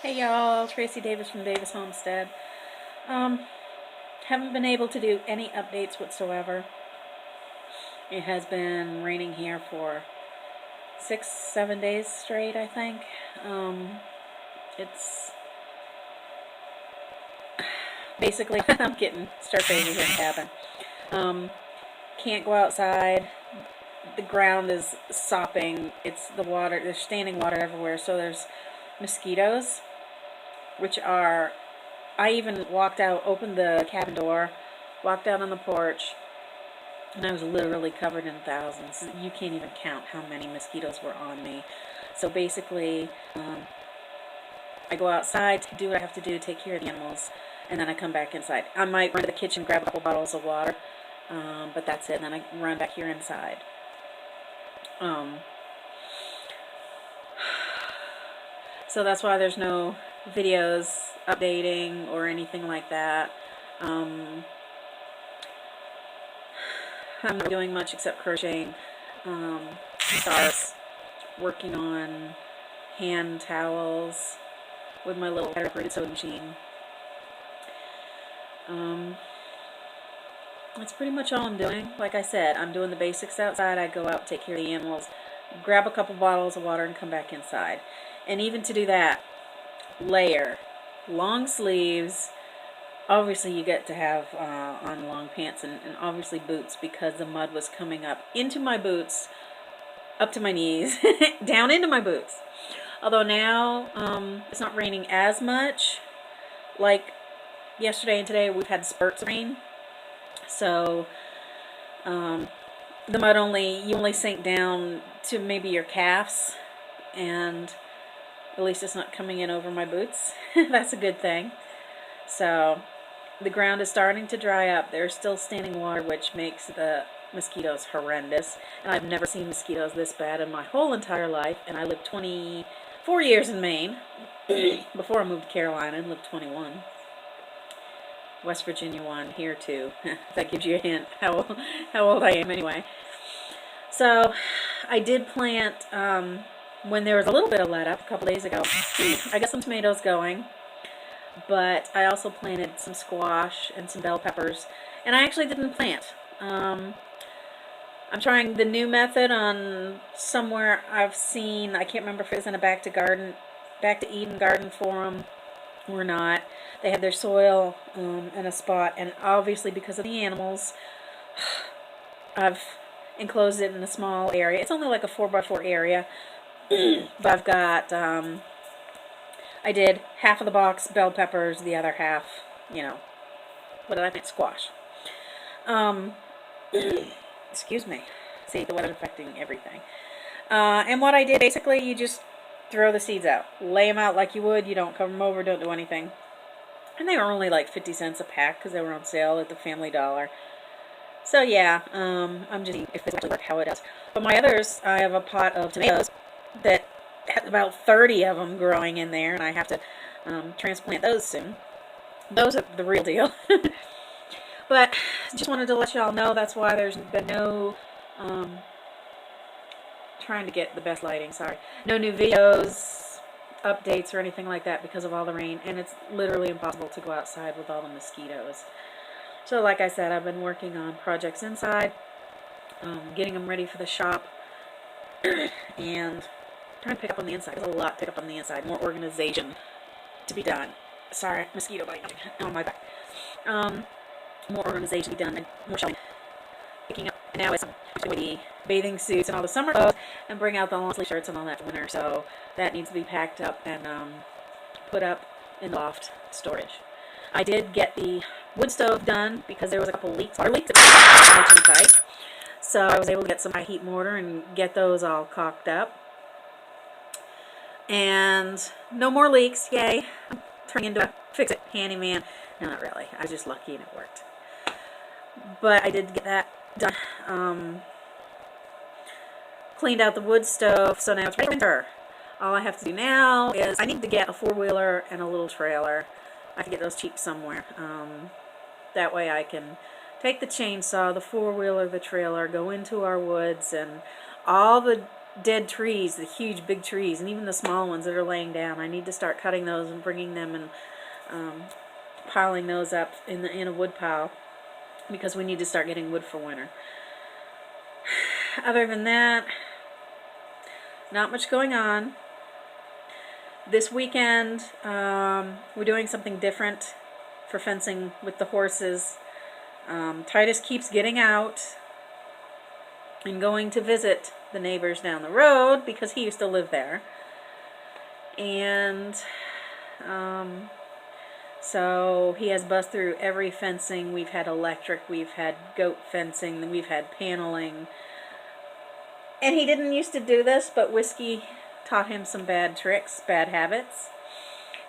Hey y'all, Tracy Davis from Davis Homestead. Um, haven't been able to do any updates whatsoever. It has been raining here for 6, 7 days straight, I think. It's basically I'm getting stir crazy here in the cabin. Um, can't go outside. The ground is sopping. It's the water. There's standing water everywhere. So there's mosquitoes, which are. I even walked out, opened the cabin door, walked out on the porch, and I was literally covered in thousands. You can't even count how many mosquitoes were on me. So basically, I go outside, do what I have to do, take care of the animals, and then I come back inside. I might run to the kitchen, grab a couple bottles of water, but that's it. And then I run back here inside. So that's why there's no videos updating or anything like that. I'm not doing much except crocheting, stars, working on hand towels with my little battery-operated sewing machine. That's pretty much all I'm doing. Like I said, I'm doing the basics outside. I go out, take care of the animals, grab a couple bottles of water, and come back inside. And even to do that, layer long sleeves. Obviously you get to have on long pants and obviously boots, because the mud was coming up into my boots, up to my knees, down into my boots. Although now it's not raining as much. Like yesterday and today we've had spurts of rain. So the mud you only sink down to maybe your calves, and at least it's not coming in over my boots. That's a good thing. So the ground is starting to dry up. There's still standing water, which makes the mosquitoes horrendous. And I've never seen mosquitoes this bad in my whole entire life. And I lived 24 years in Maine before I moved to Carolina, and lived 21. West Virginia 1, here 2. That gives you a hint how old I am anyway. So I did plant, when there was a little bit of let up a couple days ago, I got some tomatoes going. But I also planted some squash and some bell peppers. And I actually didn't plant. I'm trying the new method on somewhere I've seen. I can't remember if it was in a Back to Eden garden forum or not. They had their soil in a spot, and obviously because of the animals, I've enclosed it in a small area. It's only like a 4x4 area, but I've got, I did half of the box bell peppers, the other half, what did I think? Squash. Excuse me. See, the weather's affecting everything. And what I did, basically, you just throw the seeds out. Lay them out like you would. You don't cover them over, don't do anything. And they were only like 50 cents a pack because they were on sale at the Family Dollar. So yeah, I'm just seeing if this actually works, how it does. But my others, I have a pot of tomatoes that has about 30 of them growing in there, and I have to transplant those soon. Those are the real deal. But just wanted to let y'all know that's why there's been no trying to get the best lighting, sorry. No new videos, updates, or anything like that because of all the rain, and it's literally impossible to go outside with all the mosquitoes. So like I said, I've been working on projects inside, getting them ready for the shop, and trying to pick up on the inside. There's a lot to pick up on the inside. More organization to be done. Sorry, mosquito bite on my back. More organization to be done, and more shelving. Picking up, and now it's the bathing suits and all the summer clothes, and bring out the long sleeve shirts and all that for winter. So that needs to be packed up and put up in the loft storage. I did get the wood stove done because there was a couple leaks, water leaks. Too tight. So I was able to get some high heat mortar and get those all caulked up. And no more leaks, yay. I'm turning into a fix-it handyman. No, not really. I was just lucky and it worked. But I did get that done. Cleaned out the wood stove, so now it's ready for winter. All I have to do now is I need to get a four-wheeler and a little trailer. I can get those cheap somewhere. That way I can take the chainsaw, the four-wheeler, the trailer, go into our woods, and all the dead trees, the huge big trees, and even the small ones that are laying down. I need to start cutting those and bringing them and piling those up in a wood pile, because we need to start getting wood for winter. Other than that, not much going on. This weekend, we're doing something different for fencing with the horses. Titus keeps getting out and going to visit the neighbors down the road because he used to live there. And so he has buzzed through every fencing. We've had electric, we've had goat fencing, then we've had paneling. And he didn't used to do this, but whiskey taught him some bad tricks, bad habits.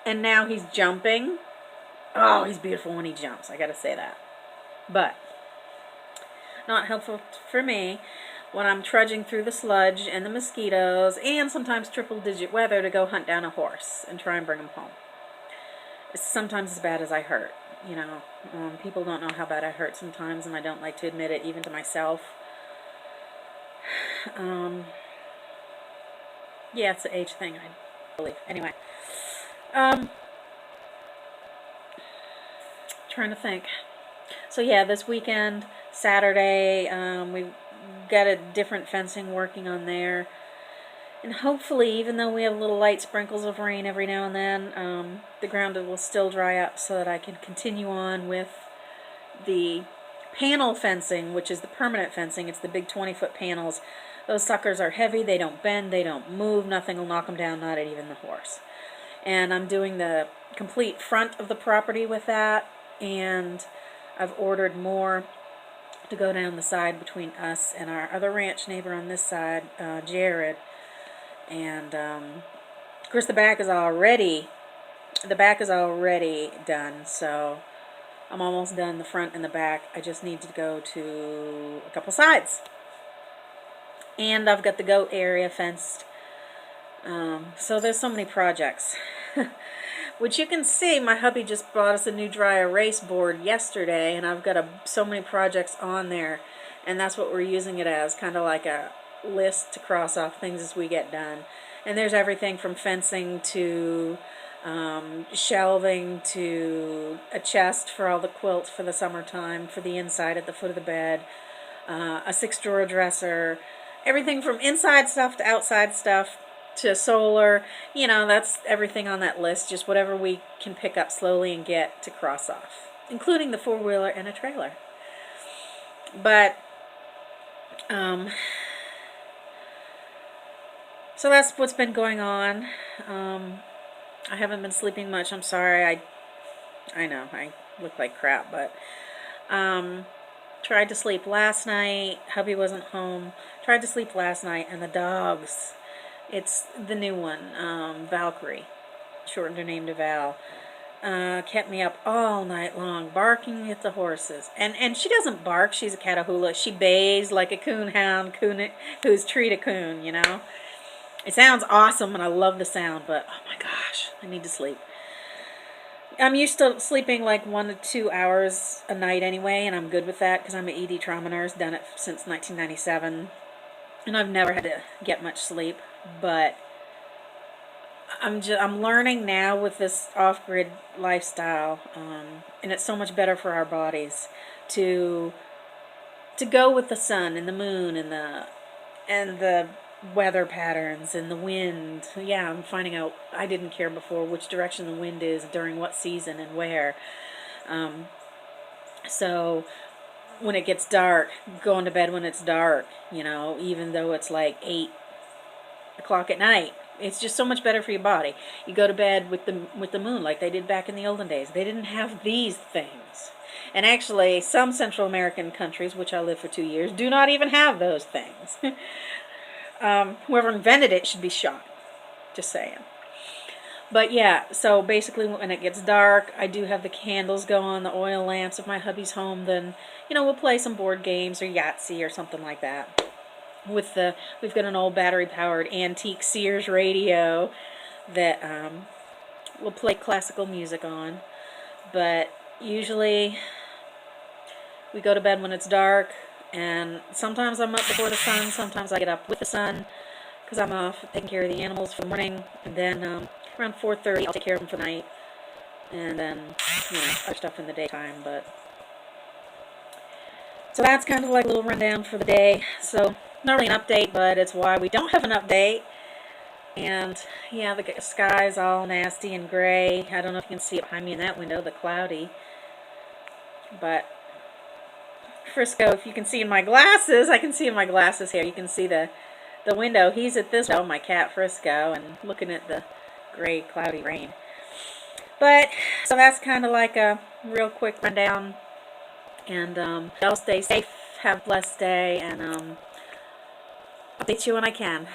And now he's jumping. Oh, he's beautiful when he jumps, I gotta say that. But not helpful for me when I'm trudging through the sludge and the mosquitoes and sometimes triple-digit weather to go hunt down a horse and try and bring him home. It's sometimes as bad as I hurt, you know. People don't know how bad I hurt sometimes, and I don't like to admit it, even to myself. Yeah, it's the age thing, I believe. Anyway, trying to think. So yeah, this weekend, Saturday, we've got a different fencing working on there. And hopefully, even though we have little light sprinkles of rain every now and then, the ground will still dry up so that I can continue on with the panel fencing, which is the permanent fencing. It's the big 20-foot panels. Those suckers are heavy, they don't bend, they don't move, nothing will knock them down, not even the horse. And I'm doing the complete front of the property with that, and I've ordered more to go down the side between us and our other ranch neighbor on this side, Jared. And of course the back is already done, so I'm almost done the front and the back. I just need to go to a couple sides. And I've got the goat area fenced. So there's so many projects. Which you can see, my hubby just bought us a new dry erase board yesterday, and I've got so many projects on there, and that's what we're using it as, kind of like a list to cross off things as we get done. And there's everything from fencing to shelving to a chest for all the quilts for the summertime, for the inside at the foot of the bed, a 6-drawer dresser, everything from inside stuff to outside stuff to solar. You know, that's everything on that list, just whatever we can pick up slowly and get to cross off, including the 4-wheeler and a trailer. But so that's what's been going on. I haven't been sleeping much. I'm sorry. I know I look like crap, but tried to sleep last night. Hubby wasn't home. Tried to sleep last night, and the dogs. It's the new one, Valkyrie, shortened her name to Val. Kept me up all night long, barking at the horses. And she doesn't bark. She's a Catahoula. She bays like a coonhound, who's treated a coon, you know. It sounds awesome, and I love the sound, but oh my gosh, I need to sleep. I'm used to sleeping like 1 to 2 hours a night anyway, and I'm good with that because I'm an ED trauma nurse, done it since 1997, and I've never had to get much sleep. But I'm learning now with this off-grid lifestyle, and it's so much better for our bodies to go with the sun and the moon and the weather patterns and the wind. Yeah, I'm finding out, I didn't care before which direction the wind is during what season and where. So when it gets dark, going to bed when it's dark, you know, even though it's like 8 o'clock at night, it's just so much better for your body. You go to bed with the moon like they did back in the olden days. They didn't have these things. And actually, some Central American countries, which I lived for 2 years, do not even have those things. Whoever invented it should be shot. Just saying. But yeah, so basically when it gets dark, I do have the candles go on, the oil lamps. If my hubby's home, then, you know, we'll play some board games or Yahtzee or something like that. We've got an old battery-powered antique Sears radio that we'll play classical music on. But usually we go to bed when it's dark. And sometimes I'm up before the sun, sometimes I get up with the sun. because I'm off taking care of the animals for the morning, and then around 4:30 I'll take care of them for the night, and then, you know, other stuff in the daytime. But so that's kind of like a little rundown for the day. So not really an update, but it's why we don't have an update. And yeah, the sky's all nasty and gray. I don't know if you can see it behind me in that window, the cloudy. But Frisco, if you can see in my glasses, I can see in my glasses here. You can see the window. He's at this window, my cat Frisco, and looking at the gray, cloudy rain. But so that's kind of like a real quick rundown. And y'all stay safe, have a blessed day, and update you when I can.